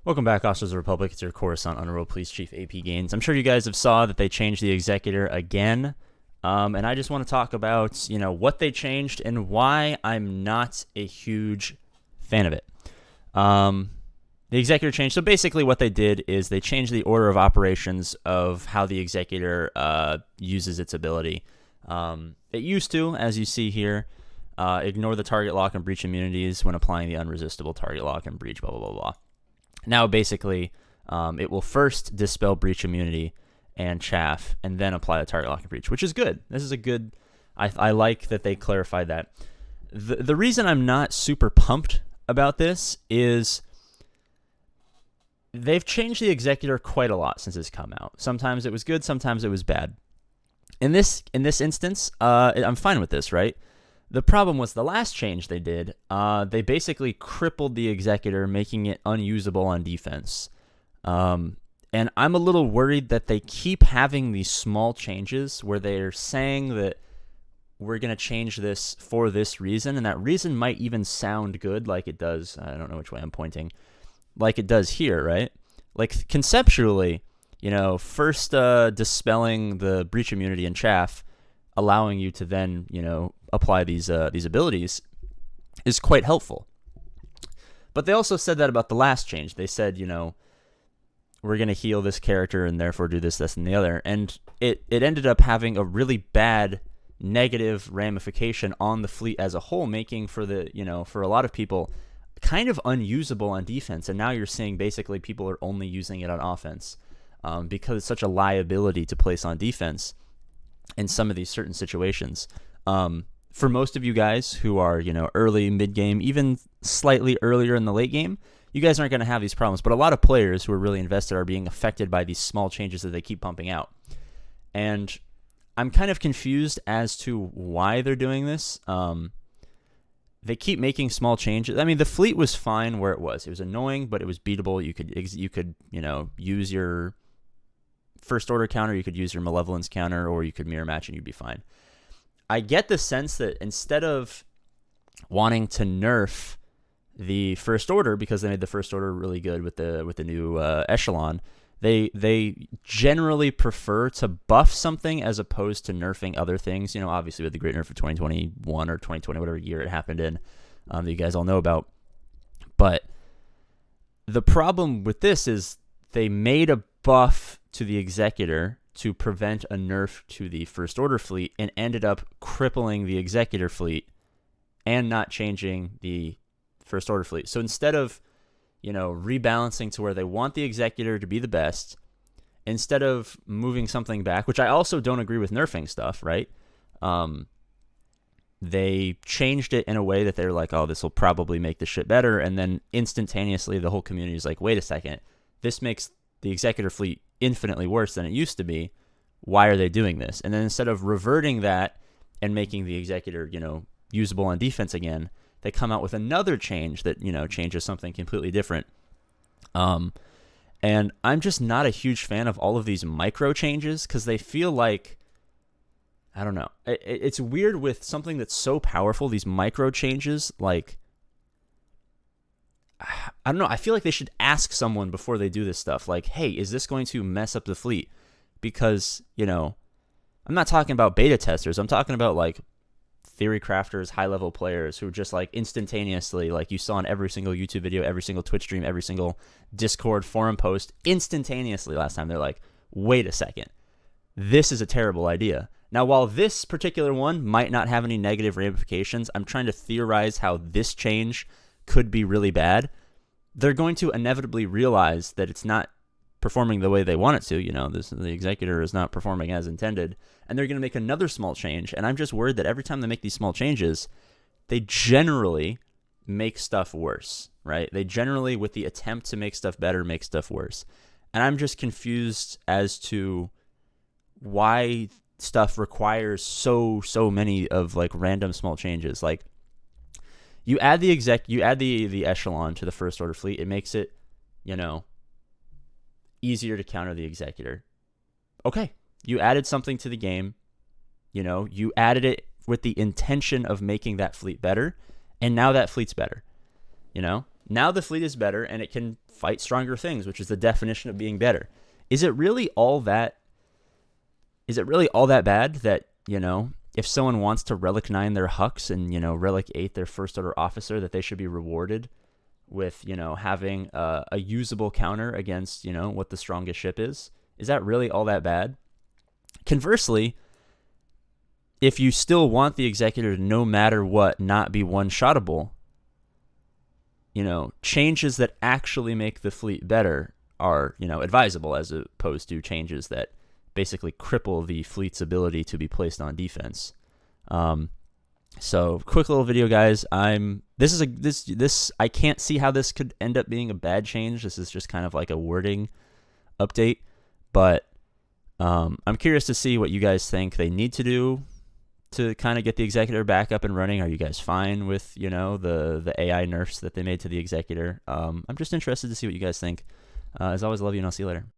Welcome back, Officers of the Republic. It's your Coruscant Underworld Police Chief APGAINS. I'm sure you guys have saw that they changed the Executor again, and I just want to talk about what they changed and why I'm not a huge fan of it. The Executor changed. So basically, what they did is they changed the order of operations of how the Executor uses its ability. It used to, as you see here, ignore the target lock and breach immunities when applying the unresistible target lock and breach. Blah blah blah blah. Now, basically, it will first dispel breach immunity and chaff, and then apply the target lock and breach, which is good. This is a good... I like that they clarified that. The reason I'm not super pumped about this is they've changed the Executor quite a lot since it's come out. Sometimes it was good, sometimes it was bad. In this instance, I'm fine with this, right? The problem was the last change they did, they basically crippled the Executor, making it unusable on defense. And I'm a little worried that they keep having these small changes where they're saying that we're going to change this for this reason, and that reason might even sound good like it does. I don't know which way I'm pointing. Like it does here, right? Like conceptually, first dispelling the breach immunity and chaff, allowing you to then, apply these abilities is quite helpful. But they also said that about the last change. They said, we're going to heal this character and therefore do this, and the other. And it ended up having a really bad negative ramification on the fleet as a whole, making for for a lot of people kind of unusable on defense. And now you're seeing basically people are only using it on offense because it's such a liability to place on defense in some of these certain situations. For most of you guys who are, early, mid-game, even slightly earlier in the late game, you guys aren't going to have these problems. But a lot of players who are really invested are being affected by these small changes that they keep pumping out. And I'm kind of confused as to why they're doing this. They keep making small changes. I mean, the fleet was fine where it was. It was annoying, but it was beatable. You could use your first order counter, you could use your malevolence counter, or you could mirror match and you'd be fine. I get the sense that instead of wanting to nerf the first order because they made the first order really good with the new echelon, they generally prefer to buff something as opposed to nerfing other things. Obviously with the great nerf of 2021 or 2020, whatever year it happened in, that you guys all know about. But the problem with this is they made a buff to the Executor to prevent a nerf to the First Order fleet and ended up crippling the Executor fleet and not changing the First Order fleet. So instead of, rebalancing to where they want the Executor to be the best, instead of moving something back, which I also don't agree with nerfing stuff, right? They changed it in a way that they're like, oh, this will probably make the shit better. And then instantaneously the whole community is like, wait a second, this makes the Executor fleet infinitely worse than it used to be. Why are they doing this? And then instead of reverting that and making the Executor, usable on defense again, they come out with another change that, changes something completely different. And I'm just not a huge fan of all of these micro changes because they feel like, I don't know. It's weird with something that's so powerful, these micro changes, like, I don't know. I feel like they should ask someone before they do this stuff. Like, hey, is this going to mess up the fleet? Because, I'm not talking about beta testers. I'm talking about, like, theory crafters, high-level players who just, like, instantaneously, like you saw in every single YouTube video, every single Twitch stream, every single Discord forum post, instantaneously last time, they're like, wait a second. This is a terrible idea. Now, while this particular one might not have any negative ramifications, I'm trying to theorize how this change could be really bad. They're going to inevitably realize that it's not performing the way they want it to. The Executor is not performing as intended, and they're going to make another small change. And I'm just worried that every time they make these small changes, they generally make stuff worse, right? They generally, with the attempt to make stuff better, make stuff worse. And I'm just confused as to why stuff requires so many of like random small changes. Like, you add the echelon to the First Order fleet, it makes it, easier to counter the Executor. Okay, you added something to the game, you added it with the intention of making that fleet better, and now that fleet's better. Now the fleet is better and it can fight stronger things, which is the definition of being better. Is it really all that bad that, if someone wants to Relic 9 their Hux and, Relic 8 their First Order officer, that they should be rewarded with, having a usable counter against, what the strongest ship is? Is that really all that bad? Conversely, if you still want the Executor to, no matter what, not be one-shottable, changes that actually make the fleet better are, advisable, as opposed to changes that basically cripple the fleet's ability to be placed on defense. So quick little video, guys. I can't see how this could end up being a bad change. This is just kind of like a wording update, but I'm curious to see what you guys think they need to do to kind of get the Executor back up and running. Are you guys fine with, the AI nerfs that they made to the Executor? I'm just interested to see what you guys think. As always, love you, and I'll see you later.